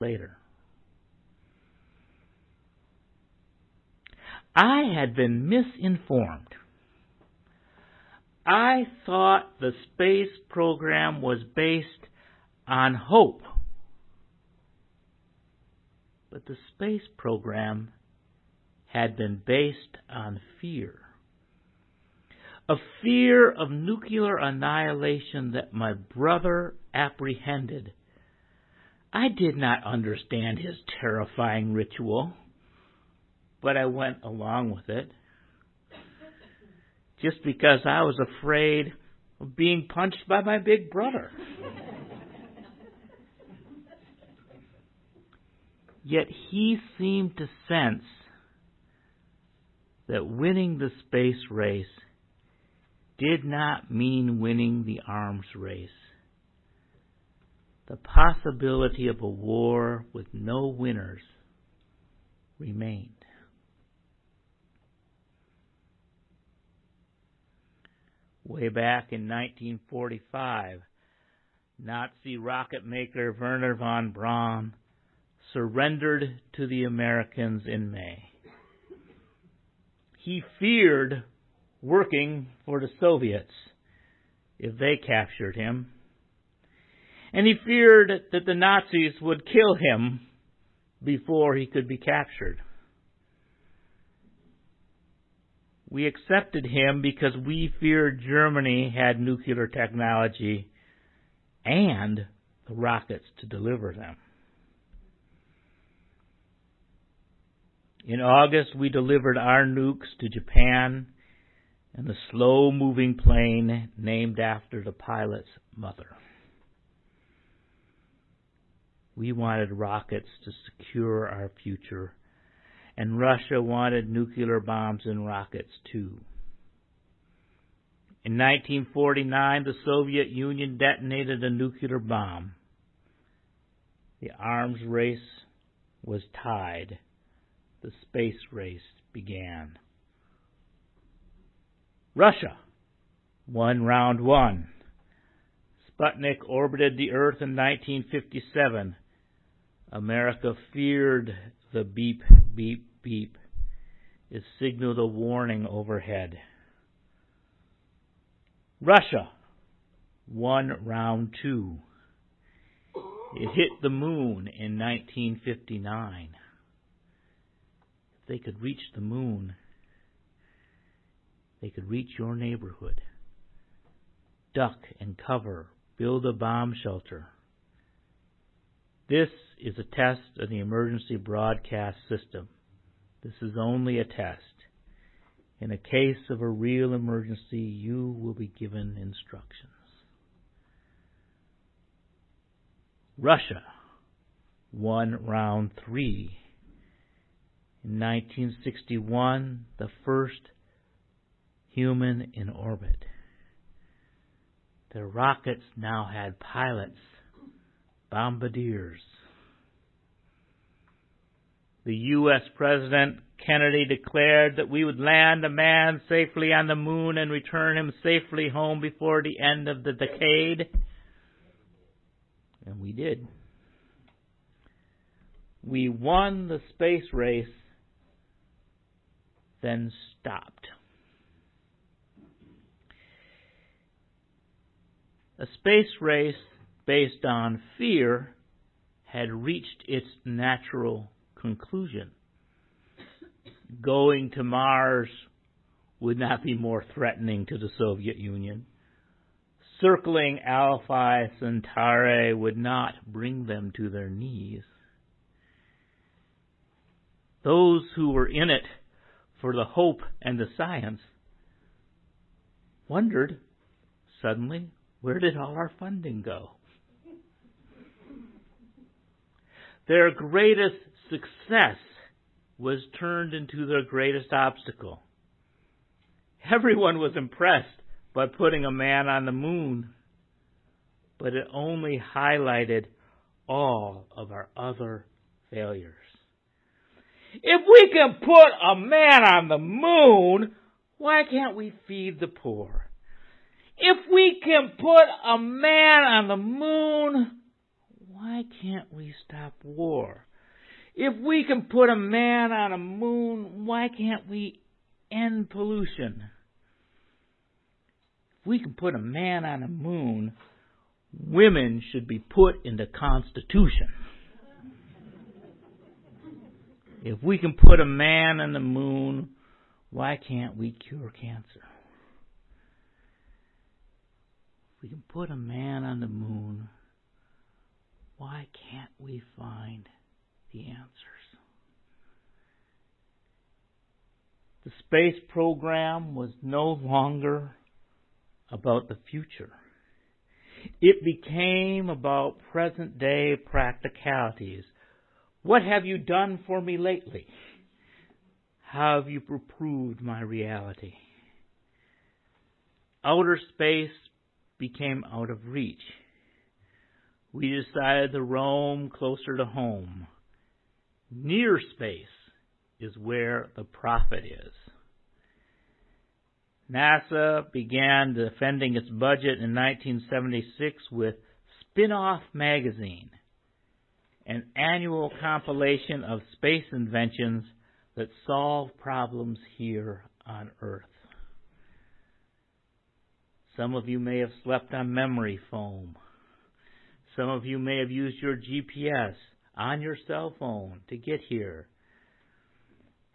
later. I had been misinformed. I thought the space program was based on hope. But the space program had been based on fear. A fear of nuclear annihilation that my brother apprehended. I did not understand his terrifying ritual, but I went along with it. Just because I was afraid of being punched by my big brother. Yet he seemed to sense that winning the space race did not mean winning the arms race. The possibility of a war with no winners remained. Way back in 1945, Nazi rocket maker Wernher von Braun surrendered to the Americans in May. He feared working for the Soviets if they captured him, and he feared that the Nazis would kill him before he could be captured. We accepted him because we feared Germany had nuclear technology and the rockets to deliver them. In August, we delivered our nukes to Japan in a slow-moving plane named after the pilot's mother. We wanted rockets to secure our future, and Russia wanted nuclear bombs and rockets too. In 1949, the Soviet Union detonated a nuclear bomb. The arms race was tied. The space race began. Russia won round one. Sputnik orbited the Earth in 1957. America feared the beep, beep, beep. It signaled a warning overhead. Russia won round two. It hit the moon in 1959. If they could reach the moon, they could reach your neighborhood. Duck and cover, build a bomb shelter. This is a test of the emergency broadcast system. This is only a test. In a case of a real emergency, you will be given instructions. Russia won round three. In 1961, the first human in orbit. Their rockets now had pilots, bombardiers. The U.S. President Kennedy declared that we would land a man safely on the moon and return him safely home before the end of the decade. And we did. We won the space race, then stopped. A space race based on fear had reached its natural conclusion. Going to Mars would not be more threatening to the Soviet Union. Circling Alpha Centauri would not bring them to their knees. Those who were in it for the hope and the science wondered suddenly, where did all our funding go? Their greatest success was turned into their greatest obstacle. Everyone was impressed by putting a man on the moon, but it only highlighted all of our other failures. If we can put a man on the moon, why can't we feed the poor? If we can put a man on the moon, why can't we stop war? If we can put a man on a moon, why can't we end pollution? If we can put a man on a moon, women should be put in the Constitution. If we can put a man on the moon, why can't we cure cancer? If we can put a man on the moon, why can't we find the answers? The space program was no longer about the future. It became about present-day practicalities. What have you done for me lately? How have you improved my reality? Outer space became out of reach. We decided to roam closer to home. Near space is where the profit is. NASA began defending its budget in 1976 with Spin-Off Magazine, an annual compilation of space inventions that solve problems here on Earth. Some of you may have slept on memory foam. Some of you may have used your GPS on your cell phone to get here.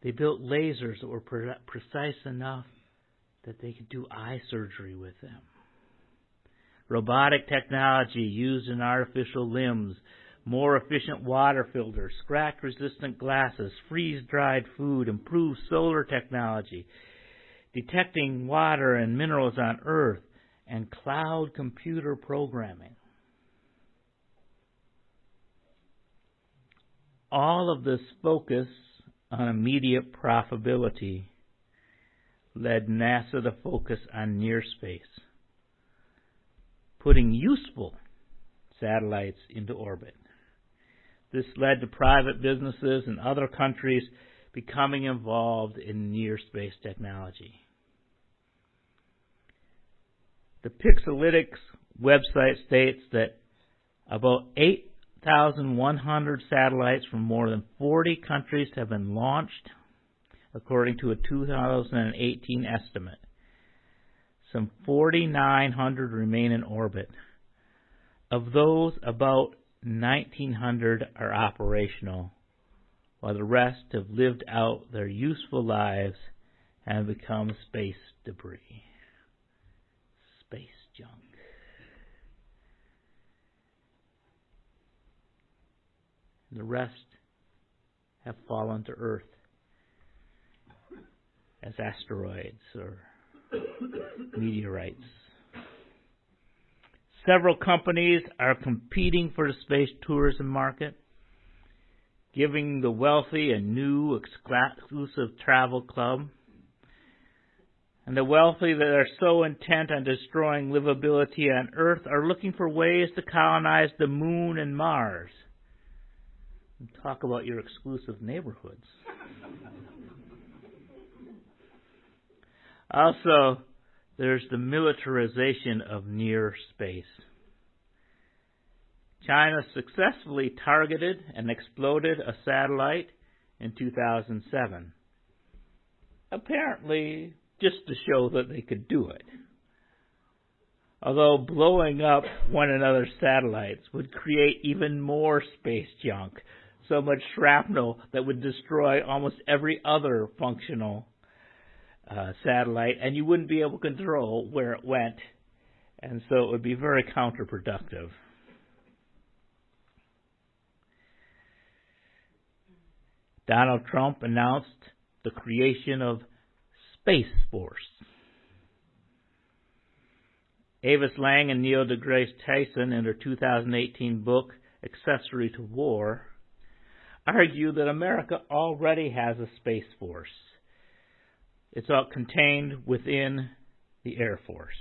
They built lasers that were precise enough that they could do eye surgery with them. Robotic technology used in artificial limbs, more efficient water filters, scratch-resistant glasses, freeze-dried food, improved solar technology, detecting water and minerals on Earth, and cloud computer programming. All of this focus on immediate profitability led NASA to focus on near space, putting useful satellites into orbit. This led to private businesses in other countries becoming involved in near space technology. The Pixelytics website states that about 8,100 satellites from more than 40 countries have been launched, according to a 2018 estimate. Some 4,900 remain in orbit. Of those, about 1,900 are operational, while the rest have lived out their useful lives and have become space debris. Space junk. The rest have fallen to Earth as asteroids or meteorites. Several companies are competing for the space tourism market, giving the wealthy a new exclusive travel club. And the wealthy that are so intent on destroying livability on Earth are looking for ways to colonize the Moon and Mars. And talk about your exclusive neighborhoods. Also, there's the militarization of near space. China successfully targeted and exploded a satellite in 2007. Apparently, just to show that they could do it. Although blowing up one another's satellites would create even more space junk, so much shrapnel that would destroy almost every other functional satellite, and you wouldn't be able to control where it went, and so it would be very counterproductive. Donald Trump announced the creation of Space Force. Avis Lang and Neil deGrasse Tyson, in their 2018 book, Accessory to War, argue that America already has a Space Force. It's all contained within the Air Force.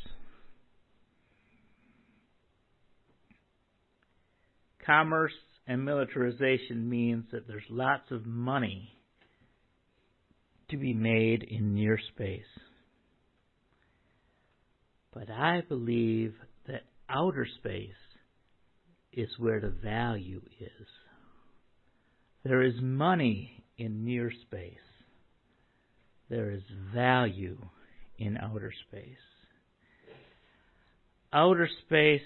Commerce and militarization means that there's lots of money to be made in near space. But I believe that outer space is where the value is. There is money in near space. There is value in outer space. Outer space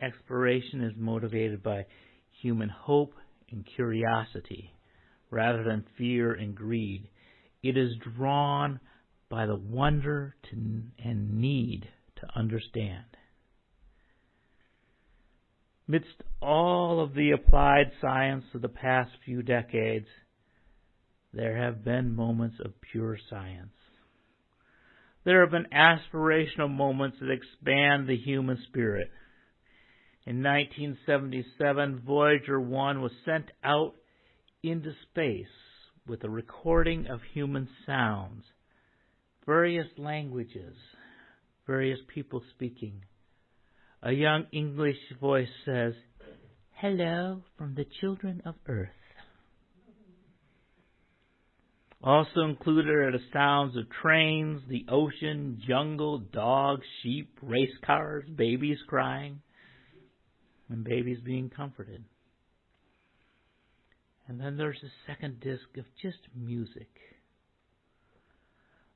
exploration is motivated by human hope and curiosity rather than fear and greed. It is drawn by the wonder and need to understand. Amidst all of the applied science of the past few decades, there have been moments of pure science. There have been aspirational moments that expand the human spirit. In 1977, Voyager 1 was sent out into space with a recording of human sounds, various languages, various people speaking. A young English voice says, "Hello from the children of Earth." Also included are the sounds of trains, the ocean, jungle, dogs, sheep, race cars, babies crying, and babies being comforted. And then there's a second disc of just music.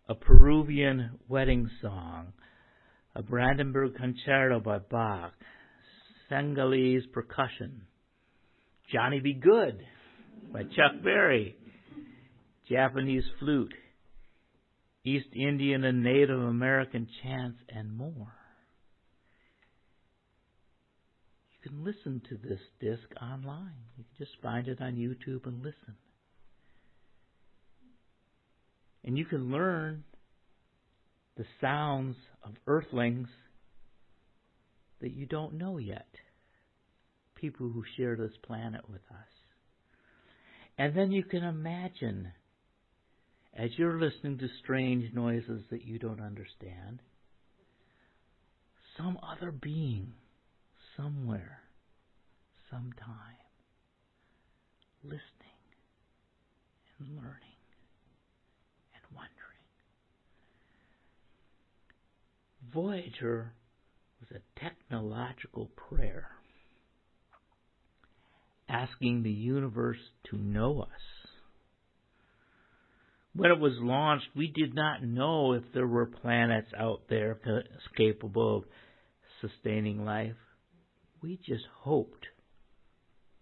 A Peruvian wedding song, a Brandenburg Concerto by Bach, Senegalese percussion, Johnny Be Good by Chuck Berry, Japanese flute, East Indian and Native American chants, and more. You can listen to this disc online. You can just find it on YouTube and listen. And you can learn the sounds of earthlings that you don't know yet. People who share this planet with us. And then you can imagine, as you're listening to strange noises that you don't understand, some other being, somewhere, sometime, listening and learning and wondering. Voyager was a technological prayer, asking the universe to know us. When it was launched, we did not know if there were planets out there capable of sustaining life. We just hoped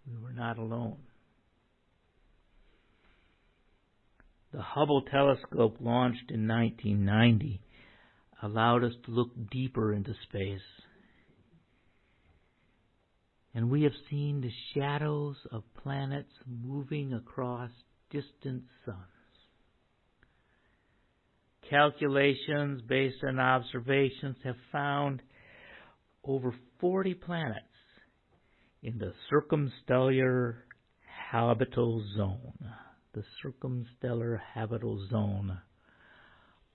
we were not alone. The Hubble telescope, launched in 1990, allowed us to look deeper into space. And we have seen the shadows of planets moving across distant suns. Calculations based on observations have found over 40 planets in the circumstellar habitable zone. The circumstellar habitable zone,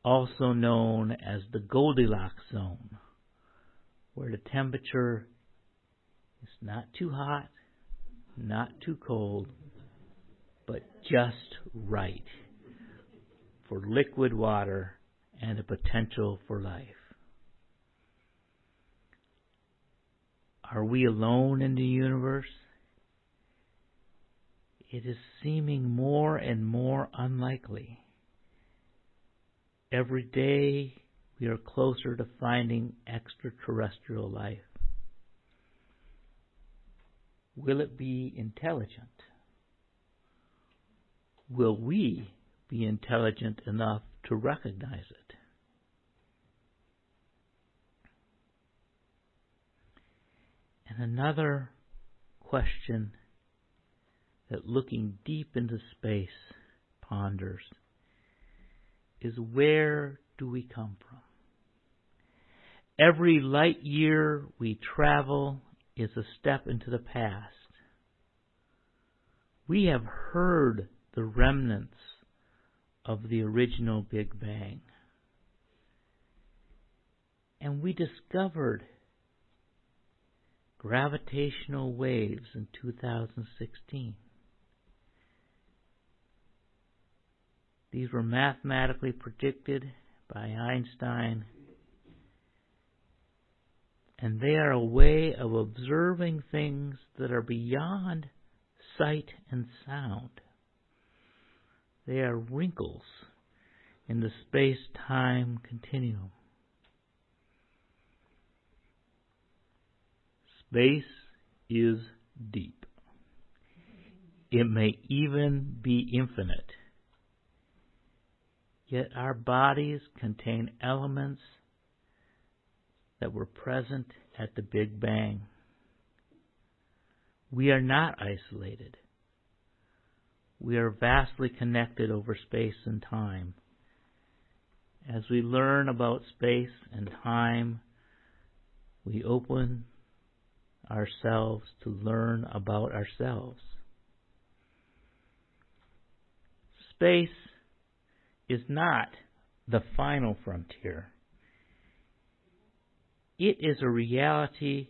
also known as the Goldilocks zone, where the temperature is not too hot, not too cold, but just right for liquid water and a potential for life. Are we alone in the universe? It is seeming more and more unlikely. Every day we are closer to finding extraterrestrial life. Will it be intelligent? Will we be intelligent enough to recognize it? And another question that, looking deep into space, ponders is, where do we come from? Every light year we travel is a step into the past. We have heard the remnants of the original Big Bang. And we discovered gravitational waves in 2016. These were mathematically predicted by Einstein And they are a way of observing things that are beyond sight and sound. They are wrinkles in the space-time continuum. Space is deep. It may even be infinite. Yet our bodies contain elements that were present at the Big Bang. We are not isolated. We are vastly connected over space and time. As we learn about space and time, we open ourselves to learn about ourselves. Space is not the final frontier. It is a reality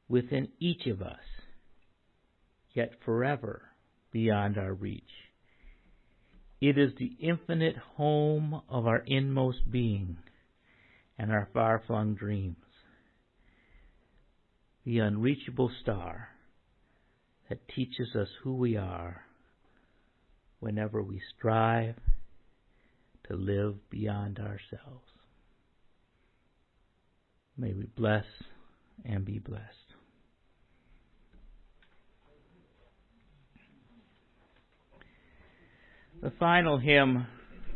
within each of us, yet forever beyond our reach. It is the infinite home of our inmost being and our far-flung dreams. The unreachable star that teaches us who we are whenever we strive to live beyond ourselves. May we bless and be blessed. The final hymn